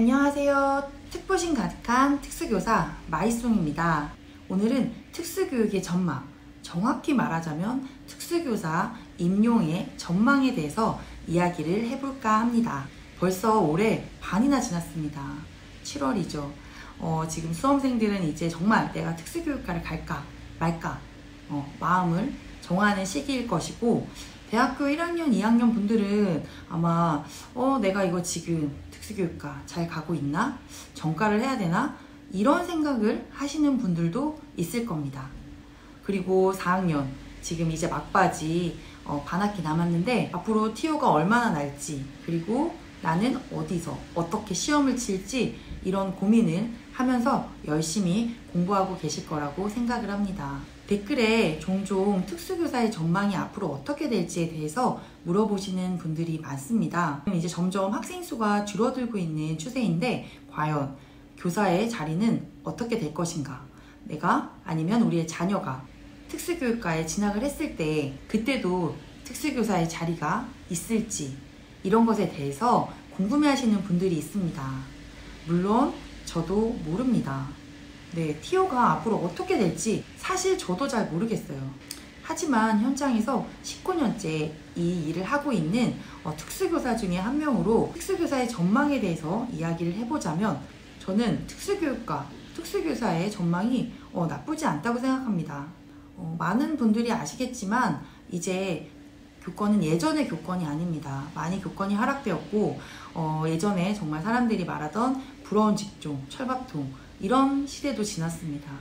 안녕하세요. 특보심 가득한 특수교사 마이송입니다. 오늘은 특수교육의 전망, 정확히 말하자면 특수교사 임용의 전망에 대해서 이야기를 해볼까 합니다. 벌써 올해 반이나 지났습니다. 7월이죠. 지금 수험생들은 이제 정말 내가 특수교육과를 갈까 말까 마음을 정하는 시기일 것이고, 대학교 1학년, 2학년 분들은 아마 내가 이거 지금 특수교육과 잘 가고 있나? 전과를 해야 되나? 이런 생각을 하시는 분들도 있을 겁니다. 그리고 4학년, 지금 이제 막바지 반학기 남았는데 앞으로 TO가 얼마나 날지, 그리고 나는 어디서 어떻게 시험을 칠지 이런 고민을 하면서 열심히 공부하고 계실 거라고 생각을 합니다. 댓글에 종종 특수교사의 전망이 앞으로 어떻게 될지에 대해서 물어보시는 분들이 많습니다. 이제 점점 학생 수가 줄어들고 있는 추세인데 과연 교사의 자리는 어떻게 될 것인가? 내가 아니면 우리의 자녀가 특수교육과에 진학을 했을 때 그때도 특수교사의 자리가 있을지, 이런 것에 대해서 궁금해하시는 분들이 있습니다. 물론 저도 모릅니다. TO가 앞으로 어떻게 될지 사실 저도 잘 모르겠어요. 하지만 현장에서 19년째 이 일을 하고 있는 특수교사 중에 한 명으로 특수교사의 전망에 대해서 이야기를 해보자면, 저는 특수교육과 특수교사의 전망이 나쁘지 않다고 생각합니다. 많은 분들이 아시겠지만 이제 교권은 예전의 교권이 아닙니다. 많이 교권이 하락되었고 예전에 정말 사람들이 말하던 부러운 직종, 철밥통, 이런 시대도 지났습니다.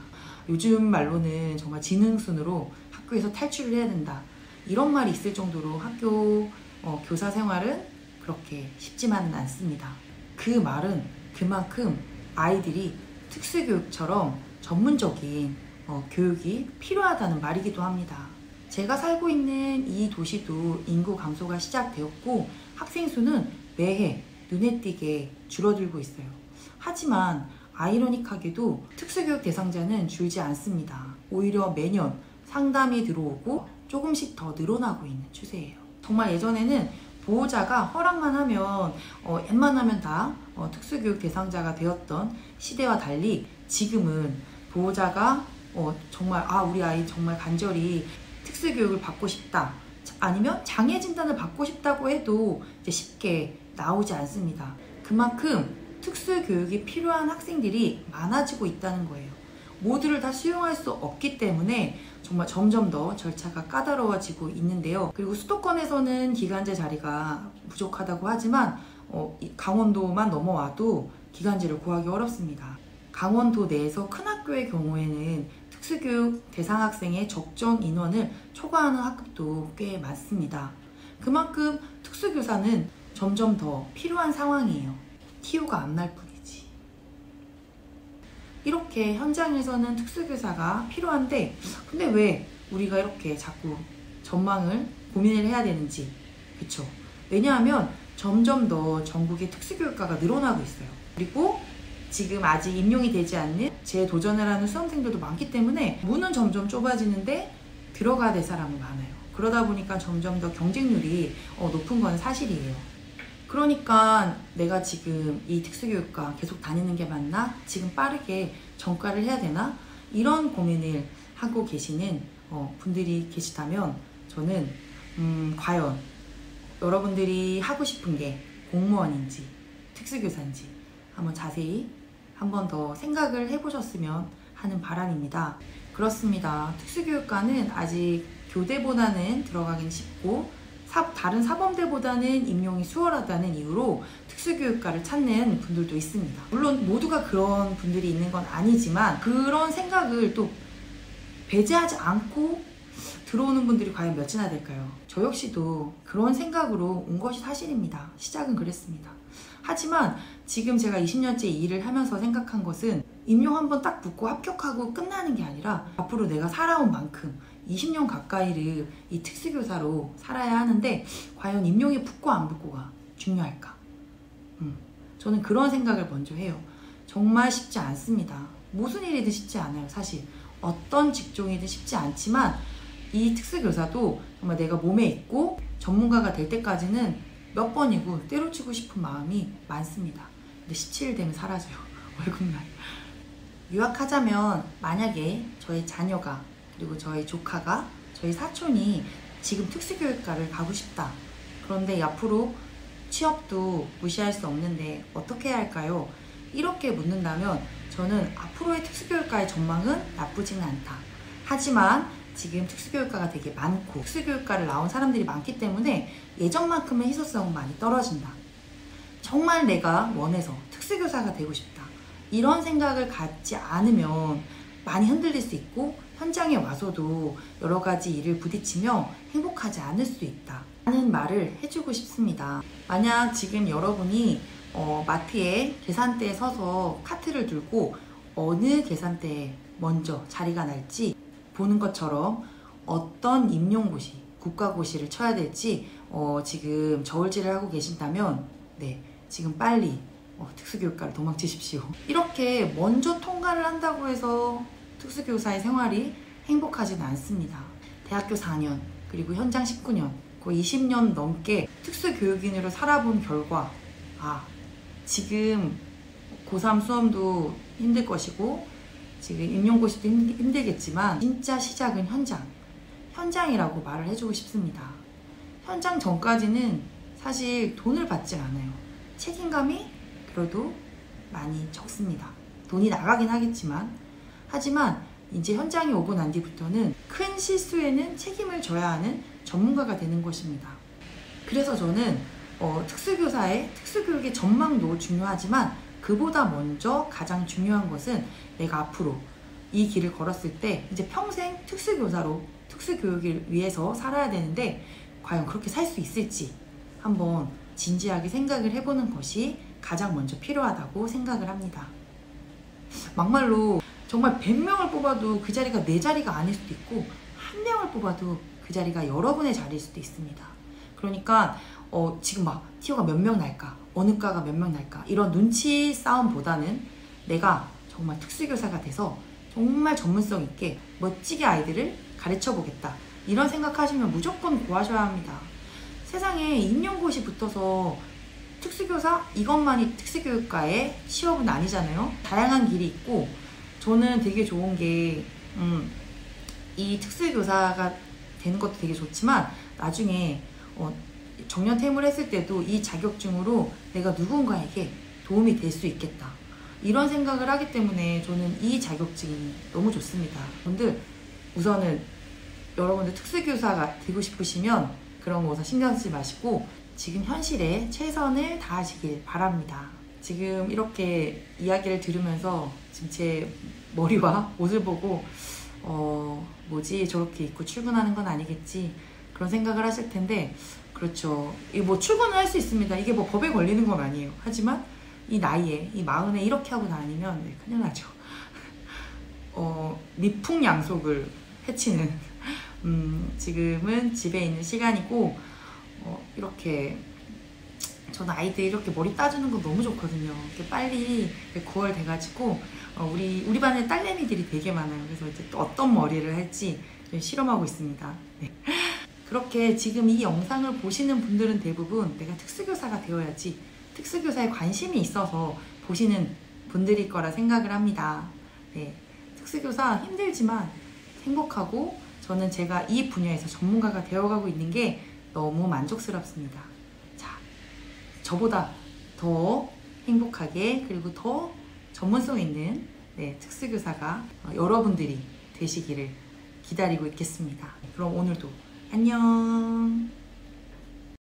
요즘 말로는 정말 지능순으로 학교에서 탈출을 해야 된다, 이런 말이 있을 정도로 학교 교사 생활은 그렇게 쉽지만은 않습니다. 그 말은 그만큼 아이들이 특수교육처럼 전문적인 교육이 필요하다는 말이기도 합니다. 제가 살고 있는 이 도시도 인구 감소가 시작되었고 학생 수는 매해 눈에 띄게 줄어들고 있어요. 하지만 아이러닉하게도 특수교육 대상자는 줄지 않습니다. 오히려 매년 상담이 들어오고 조금씩 더 늘어나고 있는 추세예요. 정말 예전에는 보호자가 허락만 하면 웬만하면 다 특수교육 대상자가 되었던 시대와 달리 지금은 보호자가 정말 우리 아이 정말 간절히 특수교육을 받고 싶다, 아니면 장애 진단을 받고 싶다고 해도 이제 쉽게 나오지 않습니다. 그만큼 특수교육이 필요한 학생들이 많아지고 있다는 거예요. 모두를 다 수용할 수 없기 때문에 정말 점점 더 절차가 까다로워지고 있는데요. 그리고 수도권에서는 기간제 자리가 부족하다고 하지만 강원도만 넘어와도 기간제를 구하기 어렵습니다. 강원도 내에서 큰 학교의 경우에는 특수교육 대상 학생의 적정 인원을 초과하는 학급도 꽤 많습니다. 그만큼 특수교사는 점점 더 필요한 상황이에요. TO가 안 날 뿐이지. 이렇게 현장에서는 특수교사가 필요한데, 근데 왜 우리가 이렇게 자꾸 전망을 고민을 해야 되는지, 그쵸? 왜냐하면 점점 더 전국의 특수교육과가 늘어나고 있어요. 그리고 지금 아직 임용이 되지 않는 재도전을 하는 수험생들도 많기 때문에 문은 점점 좁아지는데 들어가야 될 사람은 많아요. 그러다 보니까 점점 더 경쟁률이 높은 건 사실이에요. 그러니까 내가 지금 이 특수교육과 계속 다니는 게 맞나? 지금 빠르게 전과를 해야 되나? 이런 고민을 하고 계시는 분들이 계시다면 저는 과연 여러분들이 하고 싶은 게 공무원인지 특수교사인지 한번 자세히 한 번 더 생각을 해보셨으면 하는 바람입니다. 그렇습니다. 특수교육과는 아직 교대보다는 들어가긴 쉽고 다른 사범대보다는 임용이 수월하다는 이유로 특수교육과를 찾는 분들도 있습니다. 물론 모두가 그런 분들이 있는 건 아니지만 그런 생각을 또 배제하지 않고 들어오는 분들이 과연 몇이나 될까요? 저 역시도 그런 생각으로 온 것이 사실입니다. 시작은 그랬습니다. 하지만 지금 제가 20년째 이 일을 하면서 생각한 것은 임용 한번 딱 붙고 합격하고 끝나는 게 아니라 앞으로 내가 살아온 만큼 20년 가까이를 이 특수교사로 살아야 하는데 과연 임용이 붙고 안 붙고가 중요할까? 저는 그런 생각을 먼저 해요. 정말 쉽지 않습니다. 무슨 일이든 쉽지 않아요. 사실 어떤 직종이든 쉽지 않지만 이 특수교사도 정말 내가 몸에 있고 전문가가 될 때까지는 몇 번이고 때려치고 싶은 마음이 많습니다. 근데 17일 되면 사라져요. 월급날. 유학하자면 만약에 저희 자녀가 그리고 저희 조카가 저희 사촌이 지금 특수교육과를 가고 싶다. 그런데 앞으로 취업도 무시할 수 없는데 어떻게 해야 할까요? 이렇게 묻는다면 저는 앞으로의 특수교육과의 전망은 나쁘지는 않다. 하지만 지금 특수교육과가 되게 많고 특수교육과를 나온 사람들이 많기 때문에 예전만큼의 희소성은 많이 떨어진다. 정말 내가 원해서 특수교사가 되고 싶다. 이런 생각을 갖지 않으면 많이 흔들릴 수 있고 현장에 와서도 여러 가지 일을 부딪히며 행복하지 않을 수 있다 하는 말을 해주고 싶습니다. 만약 지금 여러분이 마트에 계산대에 서서 카트를 들고 어느 계산대에 먼저 자리가 날지 보는 것처럼 어떤 임용고시, 국가고시를 쳐야 될지 지금 저울질을 하고 계신다면 네, 지금 빨리 특수교육과를 도망치십시오. 이렇게 먼저 통과를 한다고 해서 특수교사의 생활이 행복하지는 않습니다. 대학교 4년 그리고 현장 19년 거의 20년 넘게 특수교육인으로 살아본 결과 지금 고3 수험도 힘들 것이고 지금 임용고시도 힘들겠지만 진짜 시작은 현장이라고 말을 해주고 싶습니다. 현장 전까지는 사실 돈을 받지 않아요. 책임감이 그래도 많이 적습니다. 돈이 나가긴 하지만 이제 현장에 오고 난 뒤부터는 큰 실수에는 책임을 져야 하는 전문가가 되는 것입니다. 그래서 저는 특수교육의 전망도 중요하지만 그보다 먼저 가장 중요한 것은 내가 앞으로 이 길을 걸었을 때 이제 평생 특수교사로 특수교육을 위해서 살아야 되는데 과연 그렇게 살 수 있을지 한번 진지하게 생각을 해보는 것이 가장 먼저 필요하다고 생각을 합니다. 막말로 정말 100명을 뽑아도 그 자리가 내 자리가 아닐 수도 있고 1명을 뽑아도 그 자리가 여러분의 자리일 수도 있습니다. 그러니까 지금 막 티오가 몇 명 날까, 어느 과가 몇 명 날까 이런 눈치 싸움보다는 내가 정말 특수교사가 돼서 정말 전문성 있게 멋지게 아이들을 가르쳐 보겠다 이런 생각하시면 무조건 구하셔야 합니다. 세상에 임용고시 붙어서 특수교사 이것만이 특수교육과의 취업은 아니잖아요. 다양한 길이 있고 저는 되게 좋은 게 이 특수교사가 되는 것도 되게 좋지만 나중에 정년퇴임을 했을 때도 이 자격증으로 내가 누군가에게 도움이 될 수 있겠다 이런 생각을 하기 때문에 저는 이 자격증이 너무 좋습니다. 여러분들 우선은 여러분들 특수교사가 되고 싶으시면 그런 거 우선 신경 쓰지 마시고 지금 현실에 최선을 다하시길 바랍니다. 지금 이렇게 이야기를 들으면서 지금 제 머리와 옷을 보고 뭐지 저렇게 입고 출근하는 건 아니겠지 그런 생각을 하실 텐데 그렇죠. 이게 뭐 출근을 할 수 있습니다. 이게 뭐 법에 걸리는 건 아니에요. 하지만 이 나이에 이 마흔에 이렇게 하고 다니면 네, 큰일 나죠. 미풍양속을 해치는 지금은 집에 있는 시간이고 이렇게 저는 아이들 이렇게 머리 따주는 거 너무 좋거든요. 이렇게 빨리 9월 돼가지고 우리 반에 딸내미들이 되게 많아요. 그래서 이제 또 어떤 머리를 할지 실험하고 있습니다. 네. 그렇게 지금 이 영상을 보시는 분들은 대부분 내가 특수교사가 되어야지 특수교사에 관심이 있어서 보시는 분들일 거라 생각을 합니다. 네. 특수교사 힘들지만 행복하고 저는 제가 이 분야에서 전문가가 되어가고 있는 게 너무 만족스럽습니다. 자, 저보다 더 행복하게 그리고 더 전문성 있는 특수교사가 여러분들이 되시기를 기다리고 있겠습니다. 그럼 오늘도 안녕.